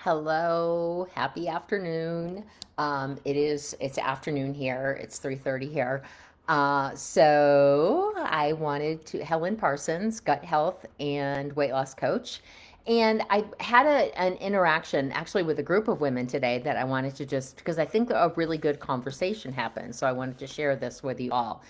Hello, happy afternoon. It's afternoon here. It's 3:30 here. So I wanted to Helen Parsons, gut health and weight loss coach. And I had an interaction actually with a group of women today that I wanted to just because I think a really good conversation happened. So I wanted to share this with you all.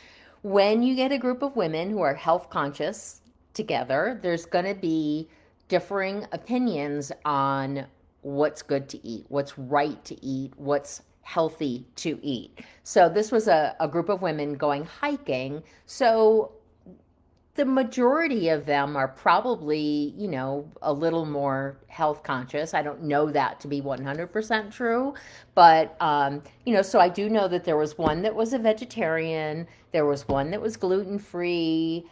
When you get a group of women who are health conscious together, there's going to be differing opinions on what's good to eat, what's right to eat, what's healthy to eat. So this was a group of women going hiking. So the majority of them are probably, a little more health conscious. I don't know that to be 100% true, but, so I do know that there was one that was a vegetarian, there was one that was gluten free.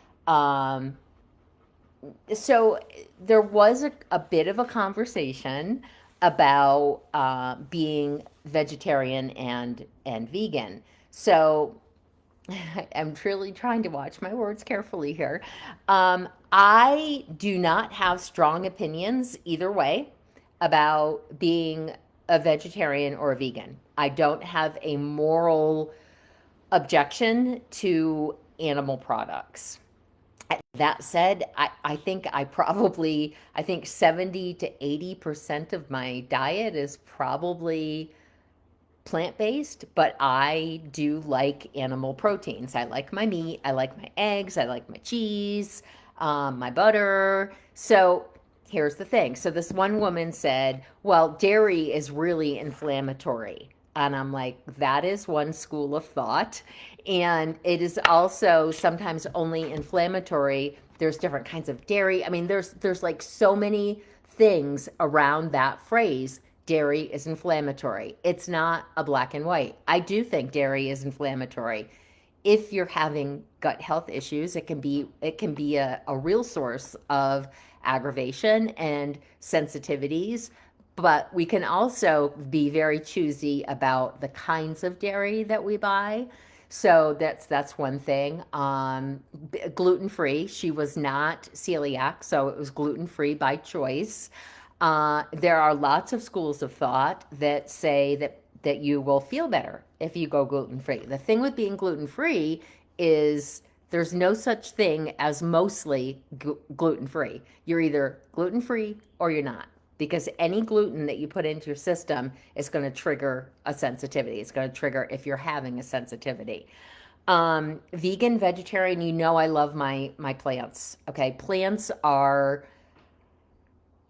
So there was a bit of a conversation about being vegetarian and vegan. So I'm truly trying to watch my words carefully here. I do not have strong opinions either way about being a vegetarian or a vegan. I don't have a moral objection to animal products. That said, I think 70 to 80% of my diet is probably plant based, but I do like animal proteins. I like my meat, I like my eggs, I like my cheese, my butter. So here's the thing. So this one woman said, well, dairy is really inflammatory. And I'm like, that is one school of thought. And it is also sometimes only inflammatory. There's different kinds of dairy. I mean, there's like so many things around that phrase. Dairy is inflammatory. It's not a black and white. I do think dairy is inflammatory. If you're having gut health issues, it can be a real source of aggravation and sensitivities. But we can also be very choosy about the kinds of dairy that we buy. So that's one thing. Gluten free. She was not celiac, so it was gluten free by choice. There are lots of schools of thought that say that you will feel better if you go gluten free. The thing with being gluten free is there's no such thing as mostly gluten free. You're either gluten free or you're not. Because any gluten that you put into your system is going to trigger a sensitivity. It's going to trigger if you're having a sensitivity. Vegan, vegetarian, I love my plants. Okay, plants are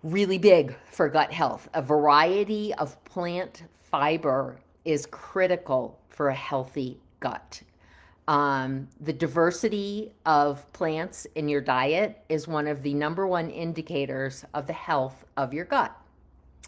really big for gut health. A variety of plant fiber is critical for a healthy gut. The diversity of plants in your diet is one of the number one indicators of the health of your gut.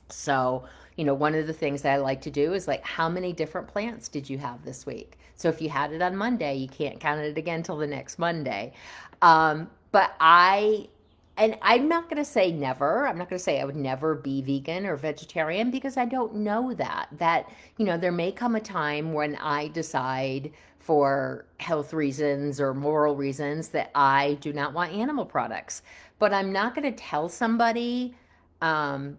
So, one of the things that I like to do is like, how many different plants did you have this week? So if you had it on Monday, you can't count it again till the next Monday. But and I'm not going to say never. I'm not going to say I would never be vegan or vegetarian because I don't know there may come a time when I decide for health reasons or moral reasons that I do not want animal products. But I'm not going to tell somebody um,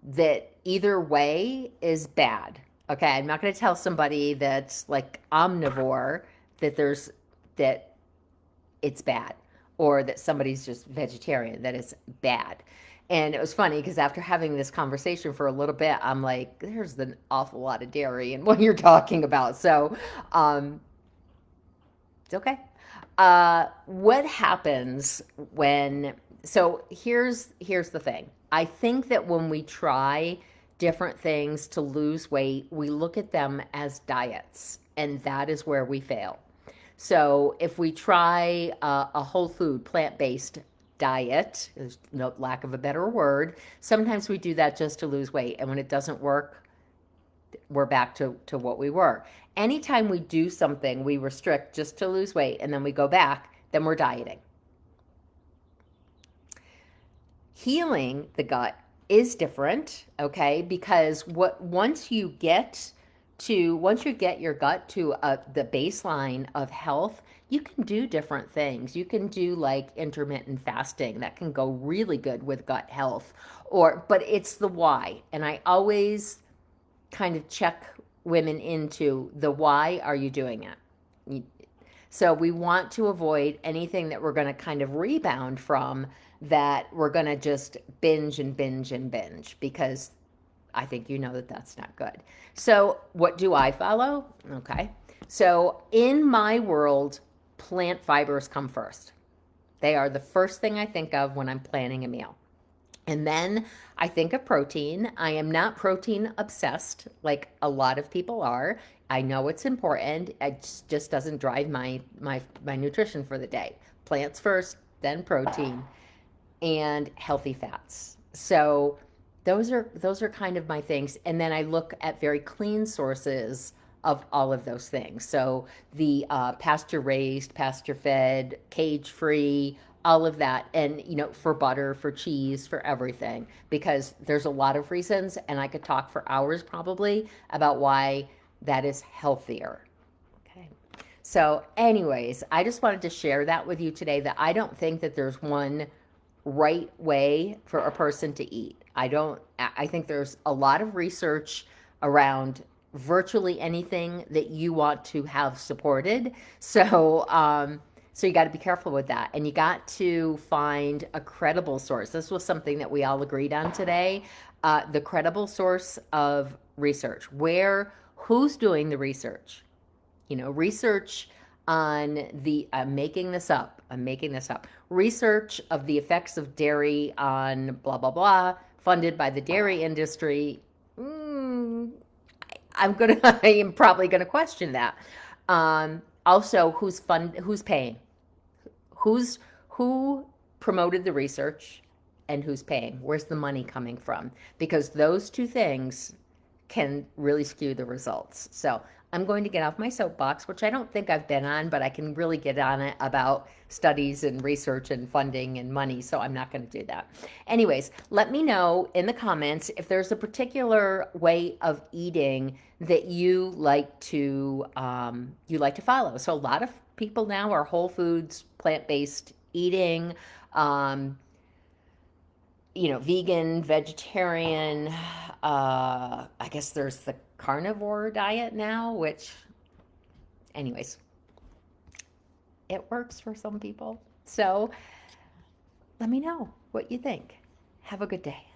that either way is bad. Okay, I'm not going to tell somebody that's like omnivore that it's bad, or that somebody's just vegetarian that is bad. And it was funny because after having this conversation for a little bit, I'm like, there's an awful lot of dairy in what you're talking about. So um, it's okay. What happens when? So here's the thing. I think that when we try different things to lose weight, we look at them as diets, and that is where we fail. So if we try a whole food, plant based diet, there's no lack of a better word, sometimes we do that just to lose weight. And when it doesn't work, we're back to what we were. Anytime we do something, we restrict just to lose weight and then we go back, then we're dieting. Healing the gut is different, okay? Because once you get to once you get your gut to the baseline of health, you can do different things. You can do like intermittent fasting that can go really good with gut health. Or, but it's the why. And I always kind of check women into the why are you doing it? So we want to avoid anything that we're going to kind of rebound from, that we're going to just binge and binge and binge, because I think you know that that's not good. So what do I follow? Okay. So in my world, plant fibers come first. They are the first thing I think of when I'm planning a meal. And then I think of protein. I am not protein obsessed like a lot of people are. I know it's important. It just doesn't drive my nutrition for the day. Plants first, then protein, and healthy fats. So those are kind of my things. And then I look at very clean sources of all of those things. So the pasture raised, pasture fed, cage free, all of that. And, for butter, for cheese, for everything, because there's a lot of reasons. And I could talk for hours probably about why that is healthier. Okay. So, anyways, I just wanted to share that with you today, that I don't think that there's one right way for a person to eat. I think there's a lot of research around virtually anything that you want to have supported. So you got to be careful with that. And you got to find a credible source. This was something that we all agreed on today. The credible source of research. Who's doing the research? Research on I'm making this up. Research of the effects of dairy on blah, blah, blah, funded by the dairy industry. I am probably gonna question that. Also, who's paying? Who promoted the research, and who's paying? Where's the money coming from? Because those two things can really skew the results. So I'm going to get off my soapbox, which I don't think I've been on, but I can really get on it about studies and research and funding and money. So I'm not going to do that. Anyways, let me know in the comments if there's a particular way of eating that you like to follow. So a lot of people now are whole foods, plant-based eating. Vegan, vegetarian. I guess there's the carnivore diet now, which, anyways, it works for some people. So let me know what you think. Have a good day.